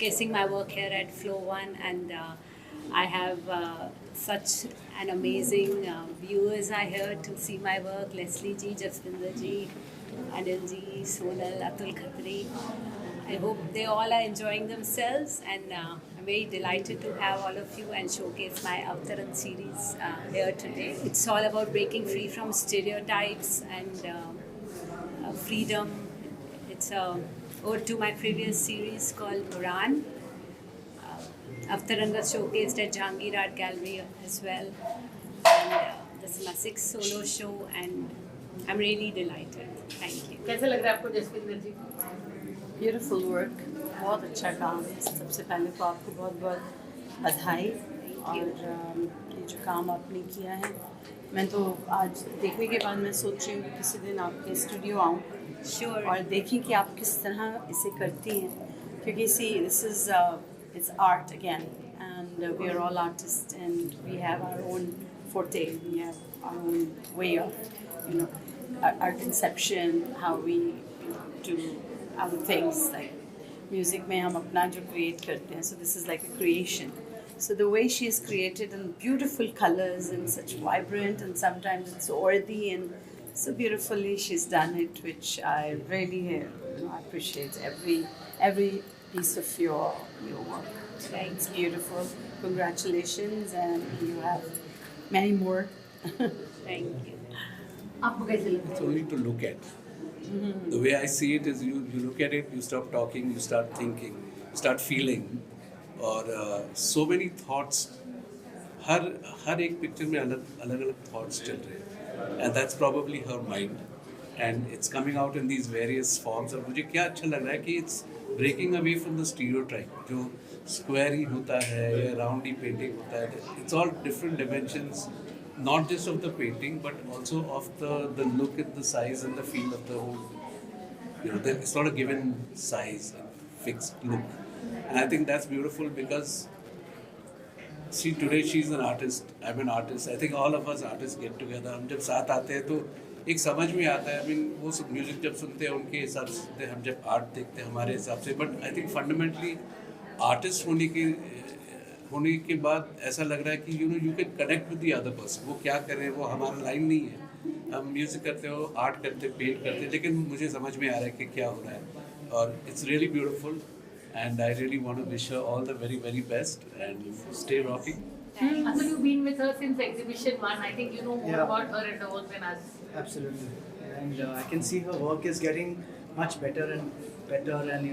showcasing my work here at Flow One, and I have such an amazing viewers are here to see my work. Leslie ji, Jaswinder ji, Anil ji, Sonal, Atul Khatri. I hope they all are enjoying themselves, and I'm very delighted to have all of you and showcase my Avtaran series here today. It's all about breaking free from stereotypes and freedom. It's a ode to my previous series called Uran. Avtaranga showcased at Jahangir Art Gallery as well. And this is my sixth solo show, and I'm really delighted. Thank you. कैसा लग रहा है आपको जसविंदर जी? Beautiful work, बहुत अच्छा काम है। सबसे पहले तो आपको बहुत बहुत बधाई और ये जो काम आपने किया है, मैं तो आज देखने के बाद मैं सोच रही हूँ कि किसी दिन आपके स्टूडियो आऊँ Sure. और देखें कि आप किस तरह इसे करती हैं, क्योंकि see this is it's art again, and we are all artists and we have our own forte, we have our own way of, you know, our conception, how we do other things, like music में हम अपना जो create करते हैं, so this is like a creation. So the way she is created in beautiful colors and such vibrant, and sometimes it's earthy, and so beautifully she's done it, which I really I appreciate every piece of your work. It's beautiful. Congratulations, and you have many more. Thank you. आपको कैसे लग रहा It's only to look at. The way I see it is you look at it, you stop talking, you start thinking, you start feeling, और so many thoughts, हर एक picture में अलग thoughts चल रहे हैं, and that's probably her mind, and it's coming out in these various forms. और मुझे क्या अच्छा लग रहा है कि it's breaking away from the stereotype, जो square ही होता है या round ही painting होता है. It's all different dimensions, not just of the painting, but also of the look and the size and the feel of the whole. It's not a given size and fixed look, and I think that's beautiful because see, today she's an artist, I'm an artist. I think all of us artists get together. हम जब साथ आते हैं तो एक समझ में आता है. I mean, वो सब म्यूजिक जब सुनते हैं उनके हिसाब से, हम जब आर्ट देखते हैं हमारे हिसाब से. But I think fundamentally artist होने के बाद ऐसा लग रहा है कि you can connect with the other person. वो क्या कर रहे हैं वो हमारा लाइन नहीं है. हम म्यूजिक करते हो, आर्ट करते, पेंट करते, लेकिन मुझे समझ में आ रहा है कि क्या हो रहा है, और it's really beautiful, and I really want to wish her all the very, very best, and stay rocking. Atul, you've been with her since exhibition 1. I think you know more about her and her work than us. Absolutely, and I can see her work is getting much better and better. And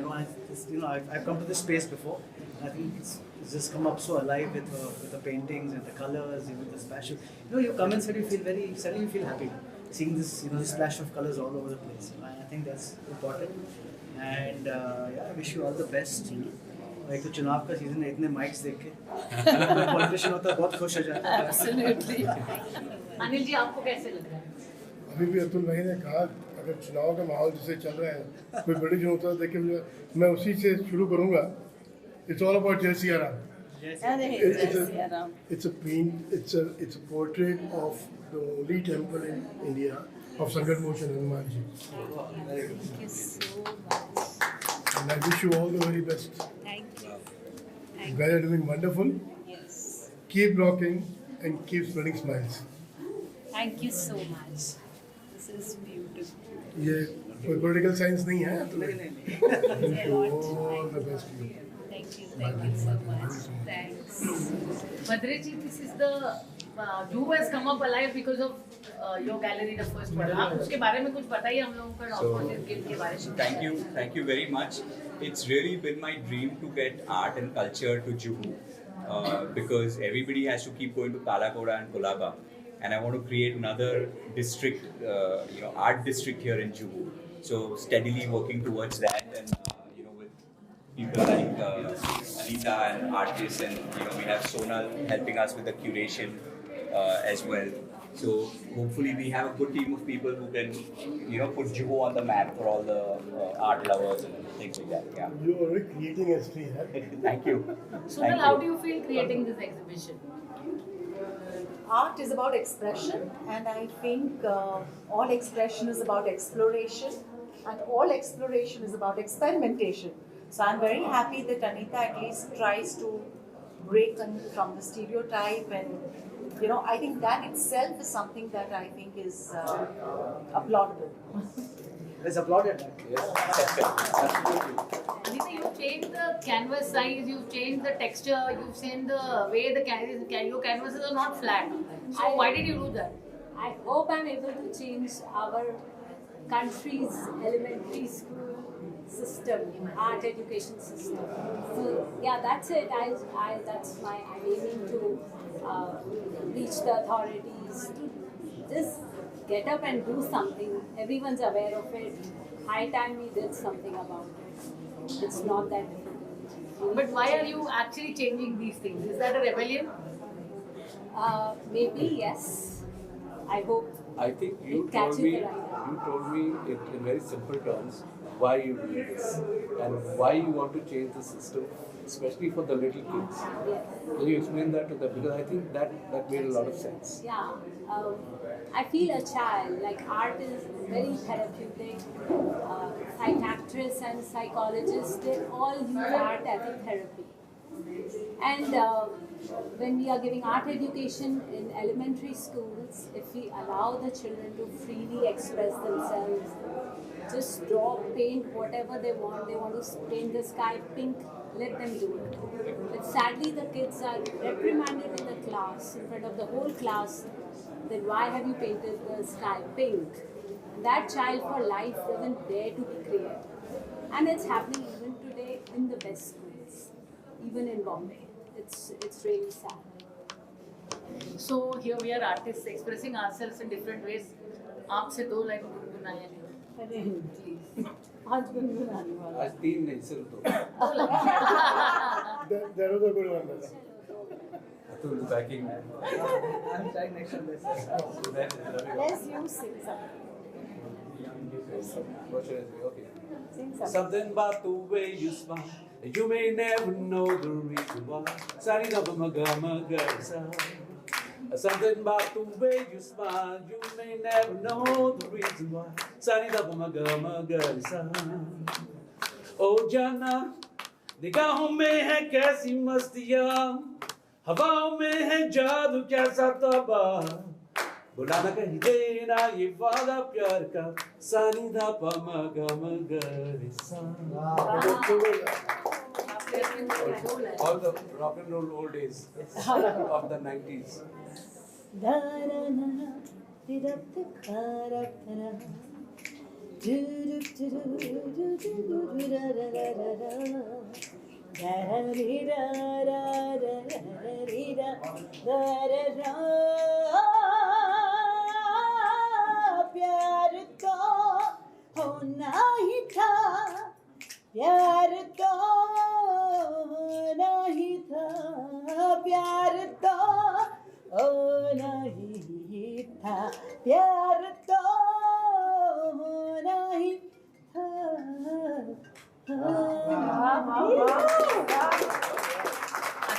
I've come to this space before. I think it's just come up so alive with the paintings and the colors, even the splash. You come inside, you feel suddenly you feel happy seeing this, this splash of colors all over the place. And I think that's important. And I wish you all the best. एक तो चुनाव का season है, इतने mics देख के politician होता है बहुत खुश हो जाता है. Absolutely. अनिल जी, आपको कैसे लग रहा है? अभी भी अतुल भाई ने कहा, अगर चुनाव का माहौल जैसे चल रहा है, कोई प्रेडिक्शन होता है, देखिए मैं उसी से शुरू करूँगा. It's all about Jai Siya Ram. It's a paint. It's a portrait of the only temple in India of Sangat Motion Hanuman Ji. Thank you so much. And I wish you all the very best. Thank you. You guys are doing wonderful. Yes. Keep rocking and keep spreading smiles. Thank you so much. This is beautiful. ये कोई political science नहीं है. Thank you. All the best to you. Thank you so much. Thanks. Badri ji, this is the Dhruv has come up alive because of your gallery, the first one. आप उसके बारे में कुछ बताइए हम लोगों को, ऑपोजिट गिल्ड के बारे में. Thank you very much. It's really been my dream to get art and culture to Juhu, because everybody has to keep going to Talakoda and Kolaba, and I want to create another district, art district here in Juhu. So steadily working towards that, and with people like Anita and artists, and we have Sonal helping us with the curation as well. So hopefully we have a good team of people who can, put Juhu on the map for all the art lovers and things like that. Yeah. You are already creating history, huh? Thank you. Sunal, how do you feel creating this exhibition? Art is about expression, and I think all expression is about exploration, and all exploration is about experimentation. So I'm very happy that Anita at least tries to break from the stereotype, and I think that itself is something that I think is applaudable. Let's applaud it. Anita, you've changed the canvas size, you've changed the texture, you've changed the way your canvases are not flat. So why did you do that? I hope I'm able to change our country's elementary school system, art education system. So yeah, that's it. I'm aiming to reach the authorities to just get up and do something. Everyone's aware of it. High time we did something about it. It's not that difficult. But why are you actually changing these things? Is that a rebellion? Maybe yes. I hope. I think you It told catches me the right you told me it in very simple terms why you do this and why you want to change the system, especially for the little kids. Yes. Can you explain that to them? Because I think that made a lot of sense. Yeah, I feel a child, like art is very therapeutic. Psychiatrists and psychologists, they all use art as a therapy. And when we are giving art education in elementary schools, if we allow the children to freely express themselves, just draw, paint whatever they want to paint the sky pink, let them do it. But sadly, the kids are reprimanded in the class, in front of the whole class, then why have you painted the sky pink? That child for life doesn't dare to be creative. And it's happening even today in the best schools, even in Bombay. It's really sad. So here we are artists expressing ourselves in different ways. आपसे दो line गुनगुनाएं. अरे please आज गुनगुनाने वाला आज 3 नहीं सिर्फ 2. That was a good one, brother. Atul is backing. I'm trying next on this. Let's you sing something. What should I say? Okay. Sing something. Something about the way you smile, you may never know the reason why. Sari da ba ma ga sa. Something about the way you smile, you may never know the reason why. Sari da ba ma ga sa. Oh Jana, निगाहों में है कैसी मस्तियाँ, हवाओं में है जादू कैसा तबा. बुलाना कहीं देना ये वादा प्यार का, सानी दा पा मा गा रे सा. All the rock and roll old days of the 90s. प्यार तो होना ही था, प्यार तो होना ही था, प्यार तो होना ही था, प्यार तो होना ही था.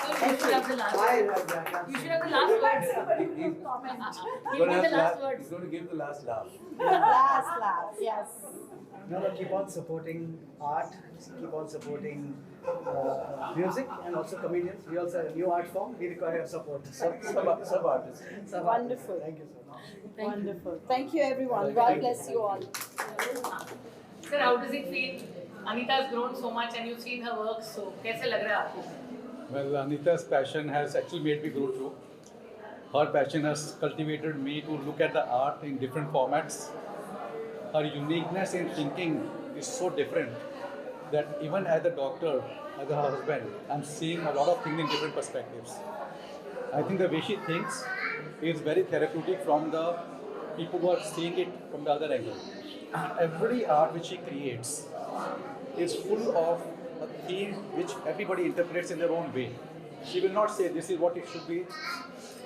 Atul, you should have the last word. You should have the last words. Give me the last words. He's going to give the last laugh. Last laugh, yes. No, keep on supporting art, keep on supporting music, and also comedians. We also have a new art form. We require support. Sub artists. Wonderful. Thank you, sir. Wonderful. Thank you, everyone. God bless you all. Sir, how does it feel? Anita has grown so much and you've seen her work. So, कैसे लग रहा है आपको? Well, Anita's passion has actually made me grow too. Her passion has cultivated me to look at the art in different formats. Her uniqueness in thinking is so different that even as a doctor, as a husband, I'm seeing a lot of things in different perspectives. I think the way she thinks is very therapeutic from the people who are seeing it from the other angle. Every art which she creates is full of a theme which everybody interprets in their own way. She will not say this is what it should be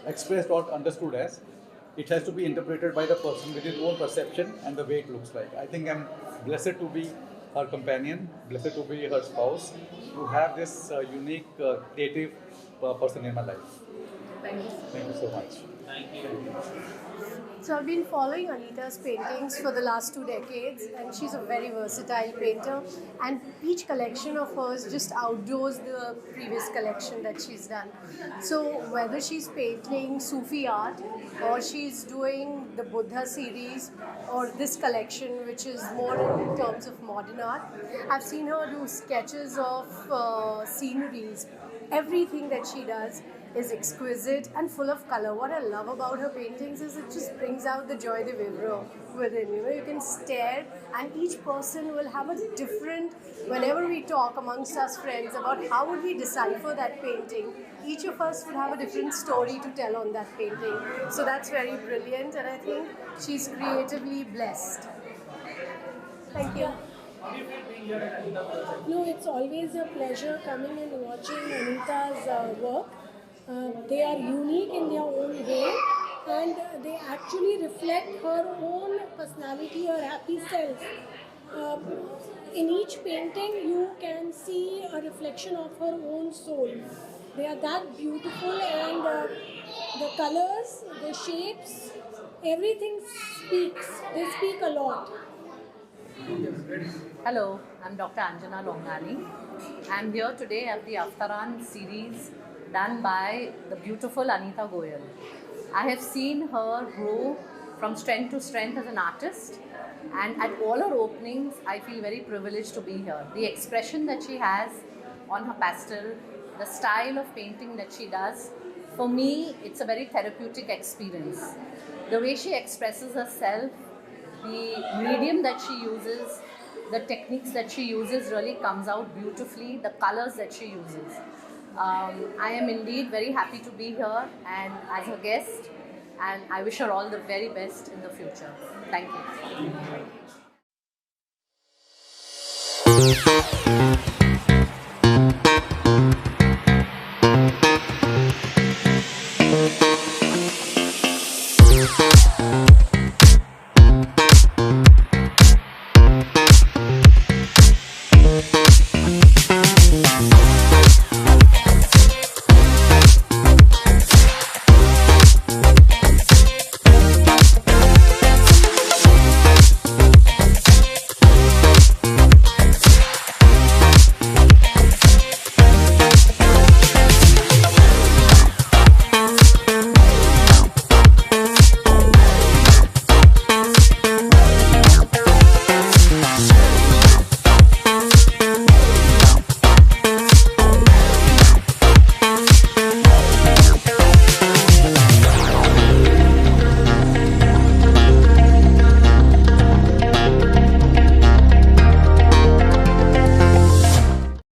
expressed or understood as. It has to be interpreted by the person with his own perception and the way it looks like. I think I'm blessed to be her companion, blessed to be her spouse, to have this unique, creative person in my life. Thank you. Thank you so much. So I've been following Anita's paintings for the last 2 decades, and she's a very versatile painter, and each collection of hers just outdoors the previous collection that she's done. So whether she's painting Sufi art, or she's doing the Buddha series, or this collection which is more in terms of modern art, I've seen her do sketches of sceneries. Everything that she does is exquisite and full of color. What I love about her paintings is it just brings out the joie de vivre within. You know, you can stare, and each person will have a different. Whenever we talk amongst us friends about how would we decipher that painting, each of us would have a different story to tell on that painting. So that's very brilliant, and I think she's creatively blessed. Thank you. No, it's always a pleasure coming and watching Anita's work. They are unique in their own way, and they actually reflect her own personality, her happy self. In each painting, you can see a reflection of her own soul. They are that beautiful, and the colors, the shapes, everything speaks. They speak a lot. Hello, I'm Dr. Anjana Longali. I'm here today at the Aftaran series done by the beautiful Anita Goyal. I have seen her grow from strength to strength as an artist, and at all her openings I feel very privileged to be here. The expression that she has on her pastel, the style of painting that she does, for me it's a very therapeutic experience. The way she expresses herself, the medium that she uses, the techniques that she uses really comes out beautifully, the colors that she uses. I am indeed very happy to be here and as her guest, and I wish her all the very best in the future. Thank you.